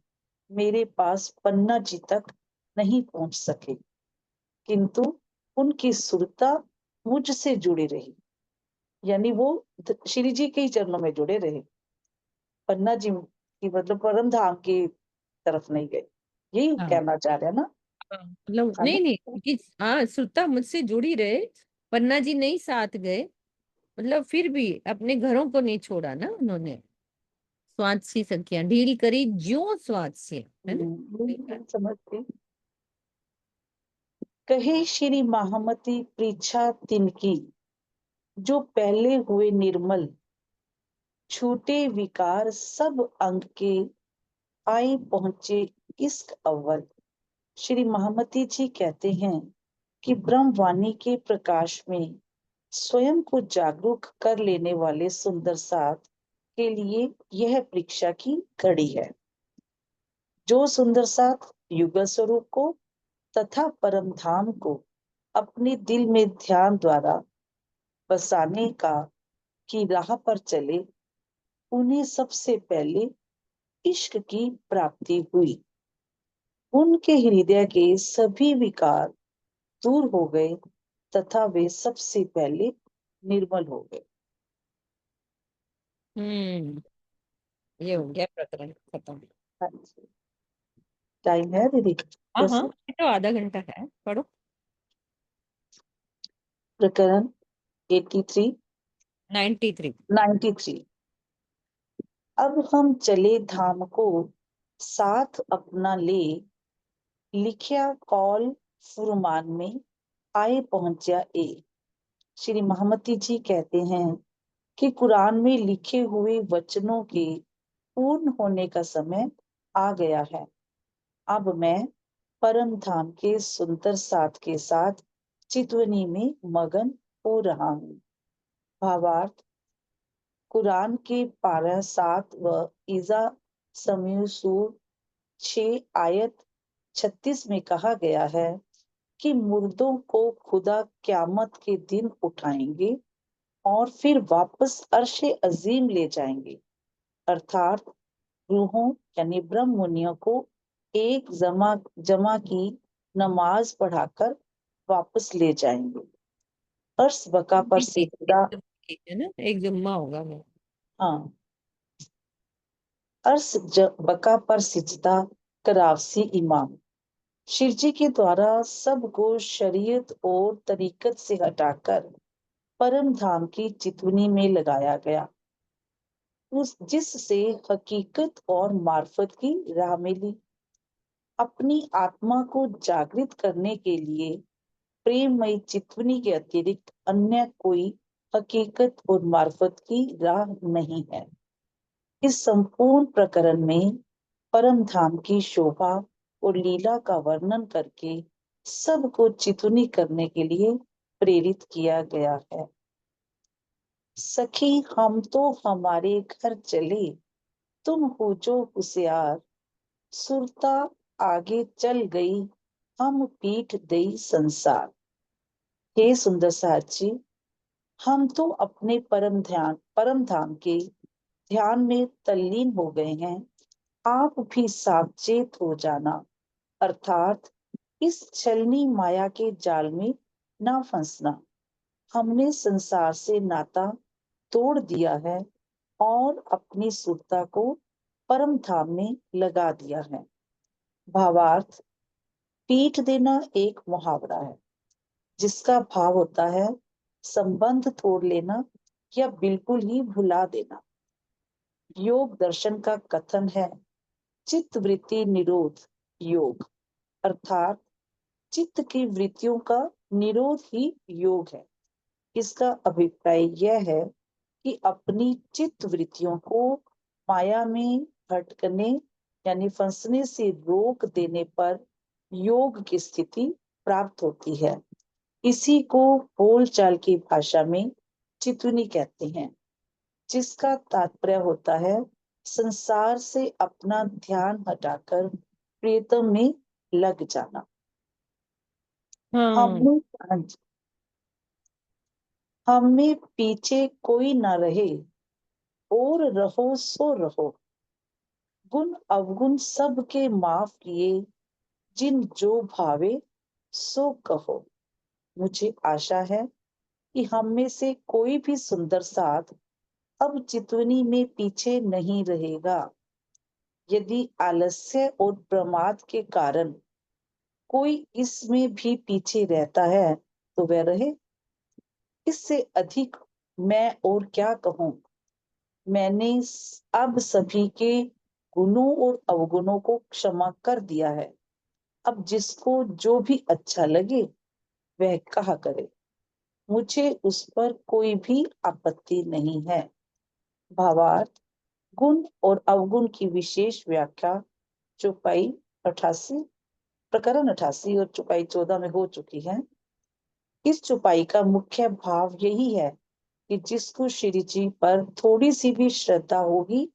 मेरे पास पन्ना जी तक नहीं पहुंच सके, किंतु उनकी सुरता मुझसे जुड़ी रही। यानी वो श्री जी के ही चरणों में जुड़े रहे, पन्ना जी की मतलब परम धाम की तरफ नहीं गए। यही हाँ कहना चाह रहे हैं ना? हाँ, मतलब है ना? नहीं नहीं, क्योंकि हाँ श्रुता मुझसे जुड़ी रहे, पन्ना जी नहीं साथ गए, मतलब फिर भी अपने घरों को नहीं छोड़ा ना उन्होंने। स्वाद सी सखियां ढील करी ज्यों स्वाद से, है ना। सही कहा। समझ गई। कहे श्री महामती पृछा तिनकी, जो पहले हुए निर्मल, छूटे विकार सब अंग के, आए पहुंचे इश्क अव्वल। श्री महामती जी कहते हैं कि ब्रह्मवाणी के प्रकाश में स्वयं को जागरूक कर लेने वाले सुंदर साथ के लिए यह परीक्षा की घड़ी है। जो सुंदर साथ युगल स्वरूप को तथा परम धाम को अपने दिल में ध्यान द्वारा बसाने का की राह पर चले, उन्हें सबसे पहले इश्क की प्राप्ति हुई। उनके हृदय के सभी विकार दूर हो गए तथा वे सबसे पहले निर्मल हो गए। हम्म, ये हो गया प्रकरण खत्म। हाँ जी। टाइम है दीदी? हाँ हाँ, जैसे ये तो आधा घंटा है, पढ़ो। प्रकरण 83 93। 93। अब हम चले धाम को साथ अपना ले, लिखिया कौल फुरमान में, आए पहुंचा ए। श्री महामती जी कहते हैं कि कुरान में लिखे हुए वचनों के पूर्ण होने का समय आ गया है। अब मैं परम धाम के सुंदर साथ के साथ चितवनी में मगन हो रहा हूँ। भावार्थ: कुरान के पारा 7 व ईजा समूह सूर 6 आयत 36 में कहा गया है कि मुर्दों को खुदा क्यामत के दिन उठाएंगे और फिर वापस अर्शे अजीम ले जाएंगे, अर्थात रूहों यानी ब्रह्म मुनियों को एक जमा जमा की नमाज पढ़ाकर वापस ले जाएंगे। अर्श बका पर सिजदा, है ना, एक जुम्मा होगा वो। हाँ, बका पर सिजदा करावसी इमाम। शिरजी के द्वारा सबको शरीयत और तरीकत से हटाकर परम धाम की चितवनी में लगाया गया, उस जिससे हकीकत और मार्फत की राह मिली। अपनी आत्मा को जागृत करने के लिए प्रेममयी चितवनी के अतिरिक्त अन्य कोई हकीकत और मार्फत की राह नहीं है। इस संपूर्ण प्रकरण में परम धाम की शोभा और लीला का वर्णन करके सबको चितवनी करने के लिए प्रेरित किया गया है। सखी हम तो हमारे घर चले, तुम हो जो होशियार, सुरता आगे चल गई, हम पीठ दई संसार। हे सुंदर साथ जी, हम तो अपने परम धाम के ध्यान में तल्लीन हो गए हैं। आप भी सावचेत हो जाना, अर्थात इस छलनी माया के जाल में ना फंसना। हमने संसार से नाता तोड़ दिया है और अपनी सुरता को परम धाम में लगा दिया है। भावार्थ: पीठ देना एक मुहावरा है जिसका भाव होता है संबंध तोड़ लेना या बिल्कुल ही भुला देना। योग दर्शन का कथन है चित्त वृत्ति निरोध योग, अर्थात चित्त की वृत्तियों का निरोध ही योग है। इसका अभिप्राय यह है कि अपनी चित्त वृत्तियों को माया में भटकने यानी फंसने से रोक देने पर योग की स्थिति प्राप्त होती है। इसी को बोलचाल की भाषा में चितवनी कहते हैं, जिसका तात्पर्य होता है संसार से अपना ध्यान हटाकर प्रियतम में लग जाना। हाँ हमें हाँ जी, हमें पीछे कोई ना रहे और रहो सो रहो, गुण अवगुण सब के माफ किए, जिन जो भावे सो कहो। मुझे आशा है कि हम में से कोई भी सुंदर साथ अब चितवनी में पीछे नहीं रहेगा। यदि आलस्य और प्रमाद के कारण कोई इसमें भी पीछे रहता है तो वह रहे। इससे अधिक मैं और क्या कहूं। मैंने अब सभी के गुणों और अवगुणों को क्षमा कर दिया है। अब जिसको जो भी अच्छा लगे वह कहा करे, मुझे उस पर कोई भी आपत्ति नहीं है। भावार्थ गुण और अवगुण की विशेष व्याख्या चौपाई 88 प्रकरण 88 और चौपाई 14 में हो चुकी है। इस चौपाई का मुख्य भाव यही है कि जिसको श्री जी पर थोड़ी सी भी श्रद्धा होगी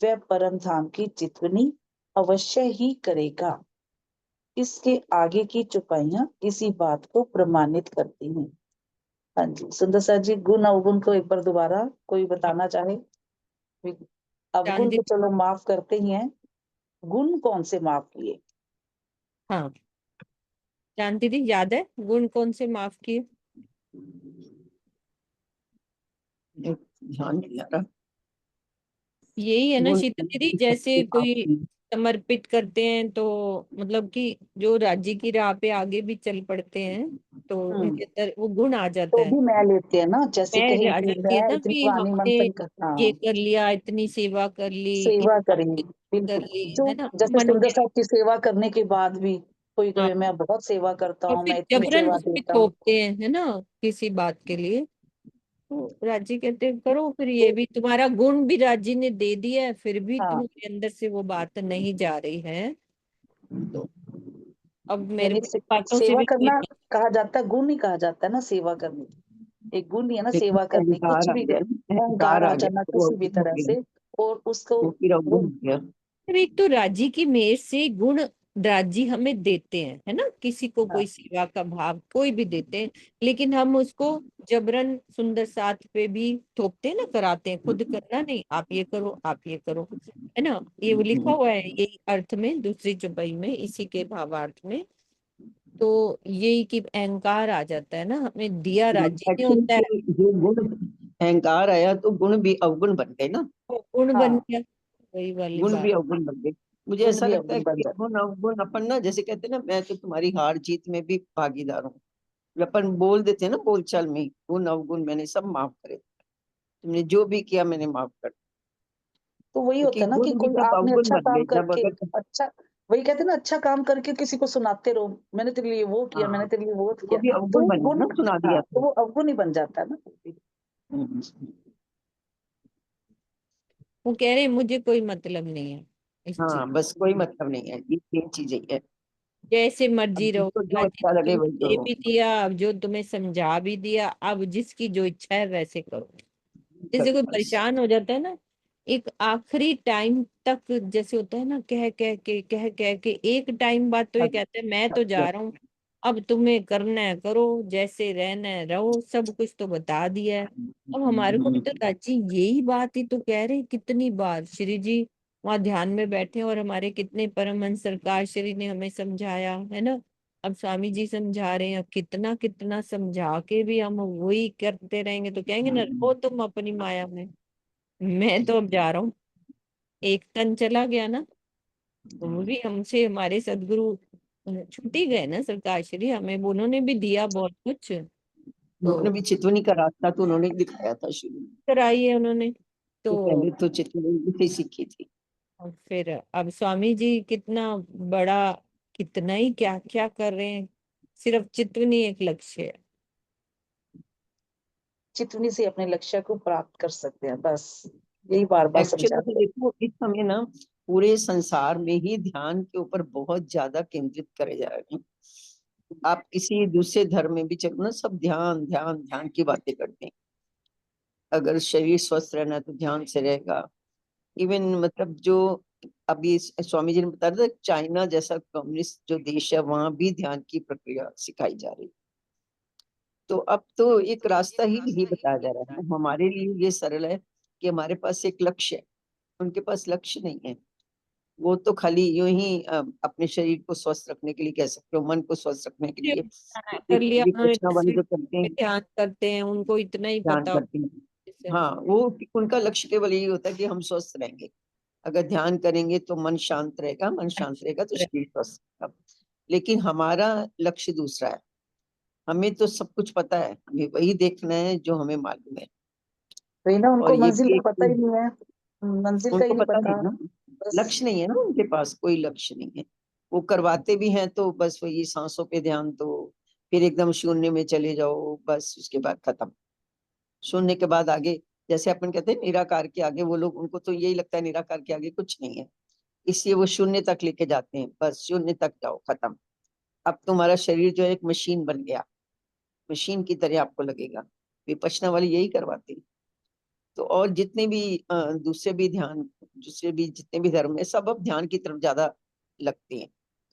वह परम धाम की चितवनी अवश्य ही करेगा। इसके आगे की चौपाइयां इसी बात को प्रमाणित करती हैं। हाँ जी, सुंदर सर जी, गुण अवगुण को एक बार दोबारा कोई बताना चाहे? अवगुण चांदी। तो चलो माफ करते ही हैं, गुण कौन से माफ किए? हाँ जानती थी, याद है गुण कौन से माफ किए? ध्यान नहीं आ रहा। यही है ना गुण शीतल दीदी, जैसे कोई समर्पित करते हैं तो मतलब कि जो राज्य की राह पे आगे भी चल पड़ते हैं तो उनके अंदर वो गुण आ जाता तो है। भी मैं लेते हैं ना, जैसे मैं कहीं आ कि जाती है मैं ना इतनी कि वाणी हमने मंथन कर, ये हाँ, कर लिया, इतनी सेवा कर ली, सेवा इतना करें, कर बिल्कुल। ली, जो है ना, जैसे मन सुंदर में। साहब की सेवा करने के बाद भी कोई हाँ, कहे मैं बहुत सेवा करता और हूँ, फिर मैं इतनी जबरन सेवा उस पे देता हूँ। थोपते हैं, है ना, किसी बात के लिए। तो राजी कहते हैं करो फिर, ये तो भी तुम्हारा गुण भी राजी ने दे दिया है, फिर भी हाँ, तुम्हारे अंदर से वो बात नहीं जा रही है। तो अब मेरे यानी को बातों से सेवा भी कोई करना कहा जाता है, गुण ही कहा जाता है ना सेवा करनी। एक गुण ही है ना लेकिन सेवा करनी, कुछ अहंकार आ भी गया ना, अहंकार अहंकार आ आ गया जाना तो वो किसी भी अवगुण हो तरह गया। से, और उसको वो फिर वो अवगुण हो गया। फिर एक तो राजी की मेहर से गुण राजी हमें देते हैं, है ना, किसी को हाँ, कोई सेवा का भाव कोई भी देते हैं, लेकिन हम उसको जबरन सुंदर साथ पे भी थोपते हैं ना, कराते हैं, खुद करना नहीं, आप ये करो, आप ये करो, है ना। ये वो लिखा हुआ है यही अर्थ में, दूसरी चौपाई में, इसी के भावार्थ में। तो यही कि अहंकार आ जाता है ना, हमें दिया राजी ने होता है, एक्चुअली जो गुण अहंकार आया तो गुण भी अवगुण बन गए ना। वो गुण बन हाँ, गया, वही वाली गुण बात। भी अवगुण बन गए। मुझे गुण ऐसा भी लगता है अवगुण बन कि जाता गुण अवगुण अपन ना, जैसे कहते हैं ना, मैं तो तुम्हारी हार जीत में भी भागीदार हूँ। अपन बोल देते हैं ना बोलचाल में, गुण अवगुण मैंने सब माफ करे, तुमने जो भी किया मैंने माफ कर। तो वही क्योंकि होता है ना कि गुण भी कोई तब आपने अवगुण अच्छा बन काम गए जब करके, अगर। अच्छा, वही कहते हैं ना अच्छा काम करके किसी को सुनाते रहो, मैंने तेरे लिए वो किया, हाँ, मैंने तेरे लिए वो वो किया, भी तो अवगुण वो बन गया गुण, ना, सुना दिया हाँ, तो तो। वो अवगुण ही बन जाता है ना। हम्म। वो कह रहे हैं मुझे कोई मतलब नहीं है इस चीज, हाँ, बस कोई मतलब नहीं है, ये तीन चीजें ही है। जैसे अब मर्जी रहो, जिसको जो राजी अच्छा ने लगे तुम्हें वही दे करो। भी दिया, अब जो तुम्हें समझा भी दिया, अब जिसकी जो इच्छा है वैसे करो। जैसे करो कोई बस। परेशान हो जाता है ना, एक आखिरी टाइम तक, जैसे होता है ना, कह के एक टाइम बाद तो ये अब कहते हैं मैं तो जब जा रहा हूँ, अब तुम्हें करना है करो, जैसे रहना है रहो, सब कुछ तो बता दिया है। अब हमारे को भी तो राजी यही बात ही तो कह रहे हैं, कितनी बार श्री जी वहां ध्यान में बैठे हैं और हमारे कितने परमहंस सरकार श्री ने हमें समझाया है ना। अब स्वामी जी समझा रहे हैं, अब कितना कितना समझा के भी हम वही करते रहेंगे तो कहेंगे ना रहो तुम अपनी माया में, मैं तो अब जा रहा हूँ। एक तन चला गया ना, तो वो भी हमसे हमारे सदगुरु छुट्टी गए ना सरकार श्री, हमें उन्होंने भी दिया बहुत कुछ, उन्होंने भी चितवनी का रास्ता तो उन्होंने दिखाया था शुरू में, कराई है उन्होंने तो तो। पहले तो चितवनी से सीखी थी। और फिर अब स्वामी जी कितना बड़ा, कितना ही क्या क्या कर रहे हैं, सिर्फ चितवनी एक लक्ष्य है। चितवनी से अपने लक्ष्य को प्राप्त कर सकते हैं, बस यही बार बार एक्चुअली समझाते तो देखो इस समय ना पूरे संसार में ही ध्यान के ऊपर बहुत ज्यादा केंद्रित करे जा रहे हैं। आप किसी दूसरे धर्म में भी चलो ना, सब ध्यान ध्यान ध्यान की बातें करते हैं। अगर शरीर स्वस्थ रहना है तो ध्यान से रहेगा। इवन मतलब जो अभी स्वामी जी ने बताया था, चाइना जैसा कम्युनिस्ट जो देश है वहां भी ध्यान की प्रक्रिया सिखाई जा रही है। तो अब तो एक रास्ता ही यही बताया जा रहा है। हमारे लिए ये सरल है कि हमारे पास एक लक्ष्य है, उनके पास लक्ष्य नहीं है। वो तो खाली यूं ही अपने शरीर को स्वस्थ रखने के लिए कह सकते हो, मन को स्वस्थ रखने के लिए कर लिया उन्होंने, विपश्यना वाले 10 जो करते मिनट हैं, में ध्यान करते हैं, उनको इतना ही ध्यान पता करते हैं। होता है। हाँ, वो उनका लक्ष्य केवल यही होता है कि हम स्वस्थ रहेंगे। अगर ध्यान करेंगे तो मन शांत रहेगा, मन शांत रहेगा तो शरीर स्वस्थ रहेगा। लेकिन हमारा लक्ष्य दूसरा है। हमें तो सब कुछ पता है, हमें वही देखना है जो हमें मालूम है। वही ना, और उनको ये मंजिल भी का पता ही एक, नहीं है, मंजिल का ही उनको नहीं पता नहीं पता। ना, बस लक्ष्य नहीं है ना उनके पास, कोई लक्ष्य नहीं है। वो करवाते भी हैं तो बस वही सांसों पे ध्यान दो, फिर एकदम शून्य में चले जाओ, बस उसके बाद खत्म। शून्य के बाद आगे, जैसे अपन कहते हैं निराकार के आगे, वो लोग, उनको तो यही लगता है निराकार के आगे कुछ नहीं है, इसलिए वो शून्य तक लेके जाते हैं। बस शून्य तक जाओ, खत्म। अब तुम्हारा शरीर जो है एक मशीन बन गया, मशीन की तरह आपको लगेगा। विपश्यना वाले यही करवाते हैं। तो और जितने भी दूसरे भी ध्यान, दूसरे भी जितने भी धर्म है, सब अब ध्यान की तरफ ज्यादा लगते हैं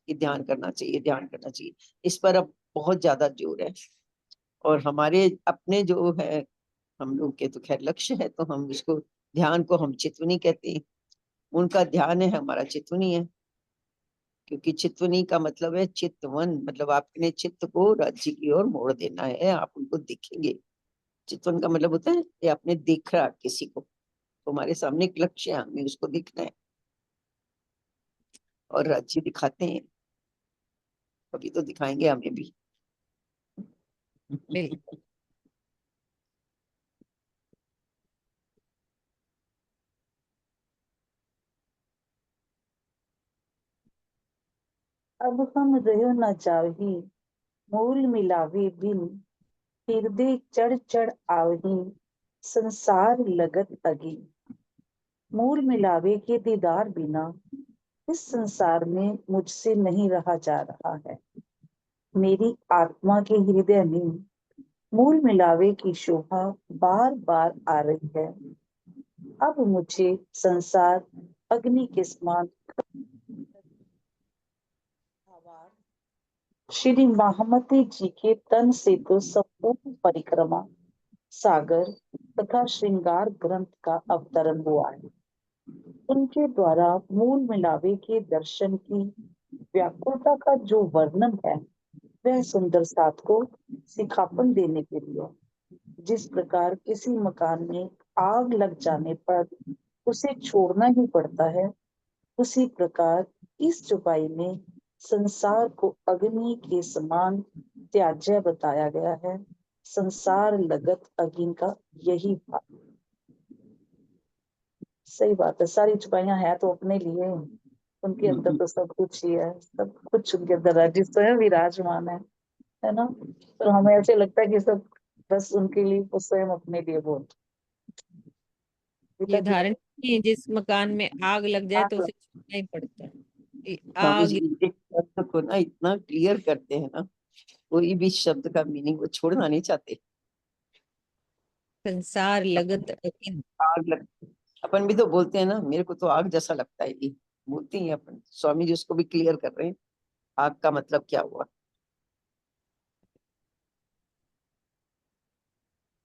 कि ध्यान करना चाहिए, ध्यान करना चाहिए। इस पर अब बहुत ज्यादा जोर है। और हमारे अपने जो है, हम लोग के तो खैर लक्ष्य है, तो हम इसको, ध्यान को हम चितवनी कहते हैं। उनका ध्यान है, हमारा चितवनी है। क्योंकि चितवनी का मतलब है चितवन, मतलब आपने चित्त को राज्य की ओर मोड़ देना है, आप उनको दिखेंगे। चितवन का मतलब होता है कि आपने देख रहा किसी को, तो हमारे सामने एक लक्ष्य है, हमें उसको दिखना है और राज्य दिखाते हैं। अभी तो दिखाएंगे हमें भी। बिल्कुल। अब हम रहो न जावही, मूल मिलावे बिन, हृदय चढ़ चढ़ आवही, संसार लगत अगी। मूल मिलावे के दीदार बिना इस संसार में मुझसे नहीं रहा जा रहा है। मेरी आत्मा के हृदय में मूल मिलावे की शोभा बार बार आ रही है। अब मुझे संसार अग्नि के समान श्री महामती जी के तन से तो संपूर्ण परिक्रमा सागर तथा श्रृंगार ग्रंथ का अवतरण हुआ है। उनके द्वारा मूल मिलावे के दर्शन की व्याकुलता का जो वर्णन है, वह सुंदर साथ को सिखापन देने के लिए, जिस प्रकार किसी मकान में आग लग जाने पर उसे छोड़ना ही पड़ता है, उसी प्रकार इस चौपाई में संसार को अग्नि के समान त्याज्य बताया गया है। संसार लगत अग्नि का यही भाव। सही बात है, सारी चौपाइयां है तो अपने लिए, उनके अंदर तो सब कुछ ही है, सब कुछ उनके अंदर है, जिस स्वयं विराजमान है ना। तो हमें ऐसे लगता है कि सब बस उनके लिए, वो स्वयं अपने लिए बोल। ये धारण नहीं है, जिस मकान में आग लग जाए तो उसे छोड़ना ही पड़ता है। ये स्वामी जी आग, एक शब्द को ना इतना क्लियर करते हैं ना, कोई भी शब्द का मीनिंग वो छोड़ना नहीं चाहते। संसार लगत अगिन। आग लग, अपन भी तो बोलते हैं ना, मेरे को तो आग जैसा लगता है, ये बोलते हैं अपन। स्वामी जी उसको भी क्लियर कर रहे हैं, आग का मतलब क्या हुआ।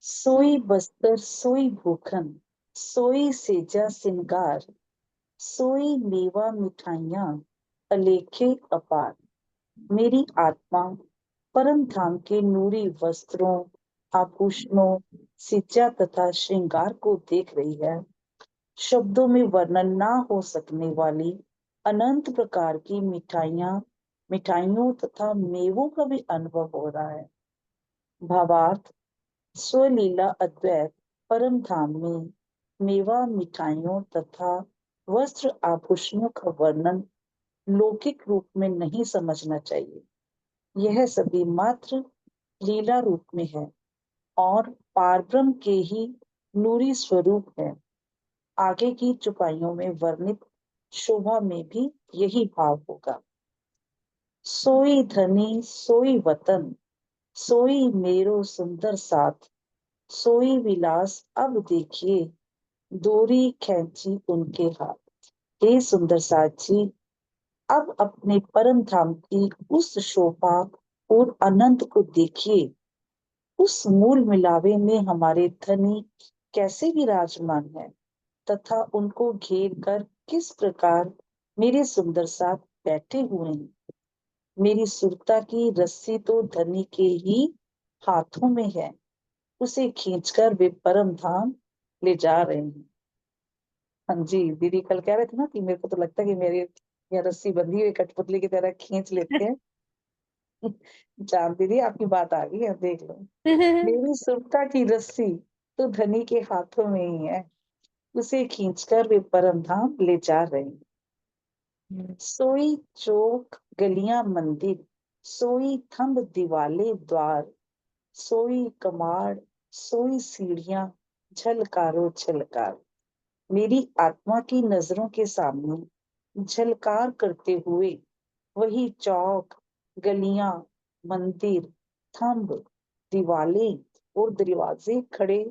सोई बस्तर सोई भूखन, सोई सेजा सिंगार, सोई मेवा मिठाइयां अलेखे अपार। मेरी आत्मा परम धाम के नूरी वस्त्रों, आभूषणों, सिजा तथा श्रृंगार को देख रही है। शब्दों में वर्णन ना हो सकने वाली अनंत प्रकार की मिठाइयां मिठाइयों तथा मेवों का भी अनुभव हो रहा है। भावार्थ, स्वलीला अद्वैत परम धाम में मेवा, मिठाइयों तथा वस्त्र आभूषणों का वर्णन लौकिक रूप में नहीं समझना चाहिए। यह सभी मात्र लीला रूप में है और पारब्रह्म के ही नूरी स्वरूप है। आगे की चौपाइयों में वर्णित शोभा में भी यही भाव होगा। सोई धनी सोई वतन, सोई मेरो सुंदर साथ, सोई विलास अब देखिए, डोरी खींची उनके हाथ। हे सुंदर साथ जी, अब अपने परम धाम की उस शोभा और आनंद को देखिए। उस मूल मिलावे में हमारे धनी कैसे विराजमान है तथा उनको घेर कर किस प्रकार मेरे सुंदर साथ बैठे हुए हैं। मेरी सुरता की रस्सी तो धनी के ही हाथों में है, उसे खींचकर वे परम धाम ले जा रहे हैं। हाँ जी, दीदी कल कह रहे थे ना कि मेरे को तो लगता है कि मेरी ये रस्सी बंधी हुई कठपुतली की तरह खींच लेते हैं। जान दीदी आपकी बात आ गई है, देख लो। मेरी सुरता की रस्सी तो धनी के हाथों में ही है, उसे खींचकर वे परम धाम ले जा रहे हैं। सोई चौक गलियां मंदिर, सोई थंब दीवाले द्वार, सोई कमाड़ सोई सीढ़ियां झलकारो झलकार। मेरी आत्मा की नजरों के सामने झलकार करते हुए वही चौक, गलियां, मंदिर, थंब, दीवालें और दरवाजे खड़े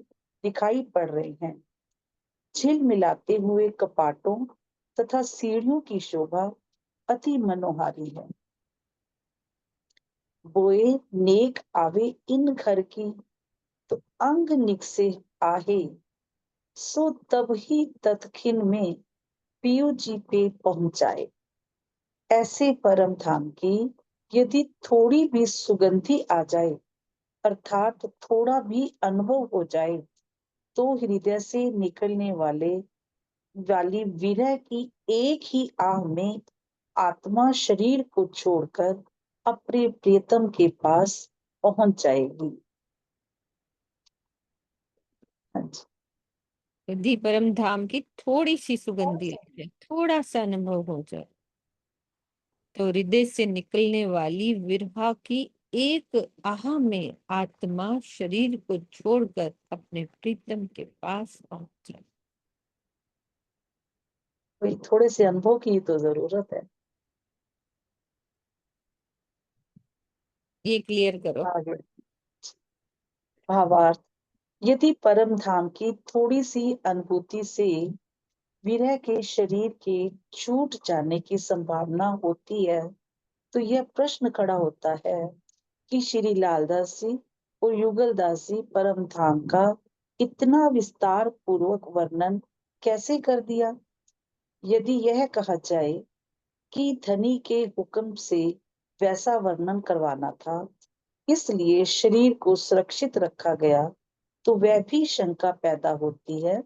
दिखाई पड़ रहे हैं। झिलमिलाते हुए कपाटों तथा सीढ़ियों की शोभा अति मनोहारी है। बोए नेक आवे इन घर की, तो अंग निकसे आहे, सो तब ही तत्क्षण में पीयू जी पे पहुंचाए। ऐसे परम धाम की यदि थोड़ी भी सुगंधी आ जाए, अर्थात थोड़ा भी अनुभव हो जाए, तो हृदय से निकलने वाली विरह की एक ही आह में आत्मा शरीर को छोड़कर अपने प्रियतम के पास पहुंच जाएगी। हाँ जी। यदि परम धाम की थोड़ी सी सुगंधी लग जाए, थोड़ा सा अनुभव हो जाए, तो हृदय से निकलने वाली विरह की एक आह में आत्मा शरीर को छोड़कर अपने प्रीतम के पास पहुंच जाए। वही थोड़े से अनुभव की तो जरूरत है। ये क्लियर करो। आगे भावार्थ, यदि परम धाम की थोड़ी सी अनुभूति से विरह के शरीर के छूट जाने की संभावना होती है, तो यह प्रश्न खड़ा होता है कि श्री लालदास जी और युगलदास जी परम धाम का इतना विस्तार पूर्वक वर्णन कैसे कर दिया। यदि यह कहा जाए कि धनी के हुक्म से वैसा वर्णन करवाना था, इसलिए शरीर को सुरक्षित रखा गया, तो वह भी शंका पैदा होती है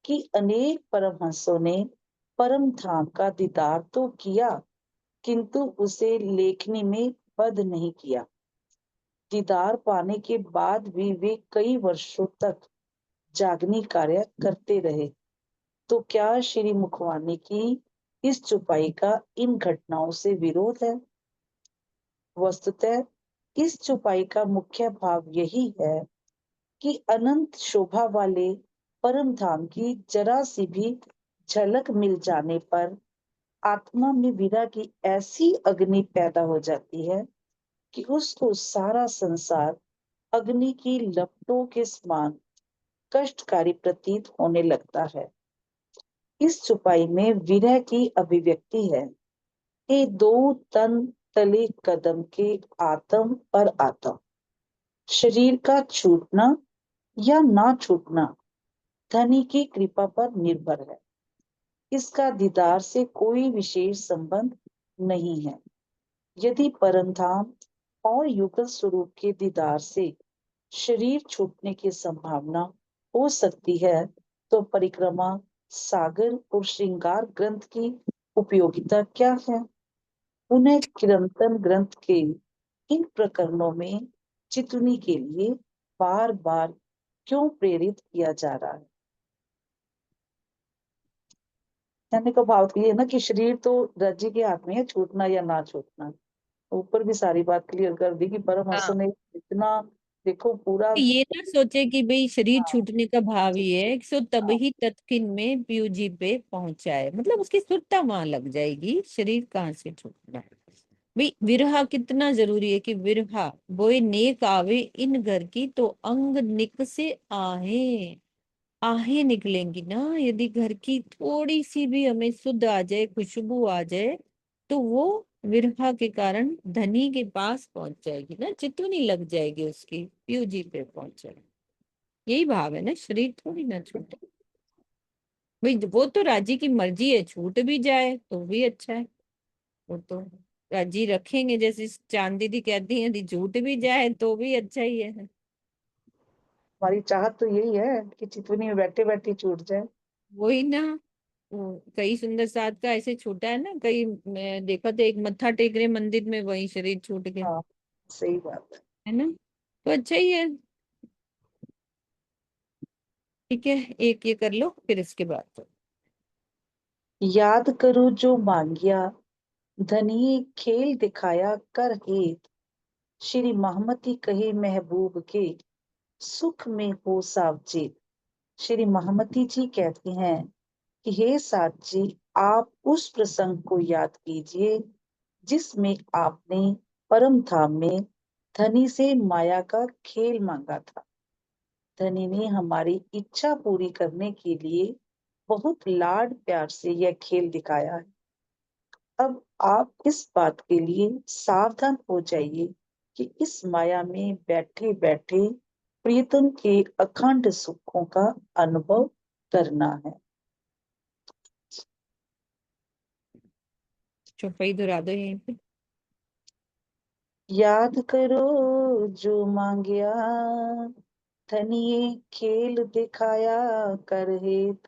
कि अनेक परमहंसों ने परम धाम का दीदार तो किया, किंतु उसे लेखनी में बंद नहीं किया। दीदार पाने के बाद भी वे कई वर्षों तक जागनी कार्य करते रहे। तो क्या श्री मुखवाणी की इस चौपाई का इन घटनाओं से विरोध है? वस्तुतः इस चौपाई का मुख्य भाव यही है कि अनंत शोभा वाले परम धाम की जरा सी भी झलक मिल जाने पर आत्मा में विरह की ऐसी अग्नि पैदा हो जाती है कि उसको सारा संसार अग्नि की लपटों के समान कष्टकारी प्रतीत होने लगता है। इस चौपाई में विरह की अभिव्यक्ति है। ये दो तन तले कदम के आत्म पर आत्म, शरीर का छूटना या ना छूटना धनी की कृपा पर निर्भर है। इसका दीदार से कोई विशेष संबंध नहीं है। यदि परमधाम और युगल स्वरूप के दीदार से शरीर छूटने की संभावना हो सकती है, तो परिक्रमा सागर और श्रृंगार ग्रंथ की उपयोगिता क्या है? उन्हें चिरंतन ग्रंथ के इन प्रकरणों में चितवनी के लिए बार बार क्यों प्रेरित किया जा रहा है? कहने का भाव तो ये है ना कि शरीर तो राज्य के हाथ में है, छूटना या ना छूटना। ऊपर भी सारी बात क्लियर कर दी कि परमहंसों ने इतना, देखो पूरा। ये ना सोचे कि भाई शरीर हाँ, छूटने का भाव ही है, सो तब हाँ, ही तत्किन में पीयू जी पे पहुंचाए, मतलब उसकी सुरता वहां लग जाएगी, शरीर कहाँ से छूटना है। भाई विरहा कितना जरूरी है कि विरहा बोए नेक आवे इन घर की, तो अंग निक से आहे, आहें निकलेंगी ना। यदि घर की थोड़ी सी भी हमें सुध आ जाए, खुशबू आ जाए, तो वो विरहा के कारण धनी के पास पहुंच जाएगी ना, चितवनी लग जाएगी उसकी, पीयू जी पे पहुंच जाएगी। यही भाव है ना, शरीर थोड़ी ना छूटे। भाई वो तो राजी की मर्जी है, छूट भी जाए तो भी अच्छा है। वो तो राजी रखेंगे, जैसे चांद दीदी कहती है, यदि छूट भी जाए तो भी अच्छा ही है। हमारी चाहत तो यही है कि चितवनी में बैठे बैठे छूट जाए। वही ना। वो कई सुंदर साथ का ऐसे छूटा है ना, कई मैं देखा था, एक मत्था टेक रहे मंदिर में, वही शरीर छूट गया। हाँ, सही बात है। है ना, तो अच्छा ही है। ठीक है, एक ये कर लो, फिर इसके बाद तो याद करो जो मांगिया, धनी खेल दिखाया कर हेत, श्री महमती कहे महबूब के, सुख में हो सावचेत। श्री महमती जी कहती हैं कि हे साथ जी, आप उस प्रसंग को याद कीजिए जिसमें आपने परम धाम में धनी से माया का खेल मांगा था। धनी ने हमारी इच्छा पूरी करने के लिए बहुत लाड प्यार से यह खेल दिखाया है। अब आप इस बात के लिए सावधान हो जाइए कि इस माया में बैठे बैठे प्रीतम के अखंड सुखों का अनुभव करना है। चौपाई दोहरा दो यहीं पे। याद करो जो मांगया, धनिये खेल दिखाया कर हेत,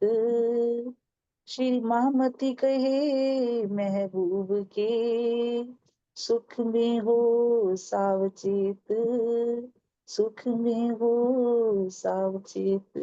श्री महामती कहे महबूब के, सुख में हो सावचेत, सुख में हो सावचेत।